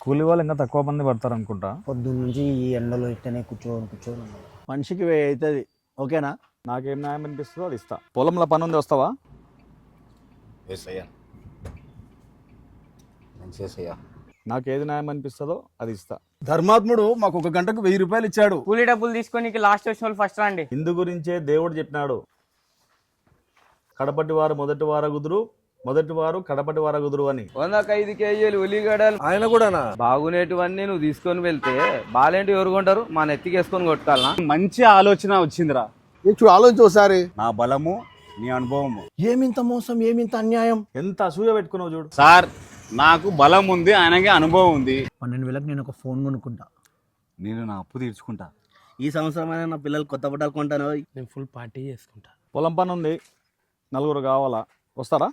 కూలి వాళ్ళు ఇంకా తక్కువ మంది పడతారు అనుకుంటా. పొద్దున్న నుంచి ఈ ఎండలో ఇట్టనే కూర్చొని మనిషికి 1000 అవుతుంది. ఓకేనా? నాకేం న్యాయం అనిపిస్తుందో అది ఇస్తా. పొలంలో పని ఉంది, వస్తావా? నాకు ఏది న్యాయం అనిపిస్తుందో అది ఇస్తా. ధర్మాత్ముడు మాకు 1 గంటకు 1000 రూపాయలు ఇచ్చాడు. కూలీ డబ్బులు తీసుకొని లాస్ట్ వచ్చిన వాళ్ళు ఫస్ట్ రండి. ఇందు గురించే దేవుడు చెప్పినాడు, కడపటి వారు మొదటి వారగుదురు, మొదటి వారు కడపటి వారగుదురు అని. 105 కేజీలు ఉల్లిగడ్డలు ఆయన కూడానా? బాగునేటివన్నీ నువ్వు తీసుకొని వెళ్తే బాలేంటి ఎవరు కొంటారు? మా నెత్తికేసుకొని కొట్టుకోవాలనా? మంచి ఆలోచన వచ్చిందిరా. ఆలోచించు ఒకసారి. నా బలము నీ అనుభవము. ఏమింత మోసం, ఏమింత అన్యాయం. ఎంత అసూయ పెట్టుకున్నావు చూడు. సార్ నాకు బలం ఉంది, ఆయనకి అనుభవం ఉంది. 12,000కి నేను ఒక ఫోన్ కొనుక్కుంటా. నేను నా అప్పు తీర్చుకుంటా. ఈ సంవత్సరం అయినా నా పిల్లలు కొత్త బట్టలు కొంటాను. నేను ఫుల్ పార్టీ చేసుకుంటా. పొలం పని ఉంది, 4 కావాలా, వస్తారా?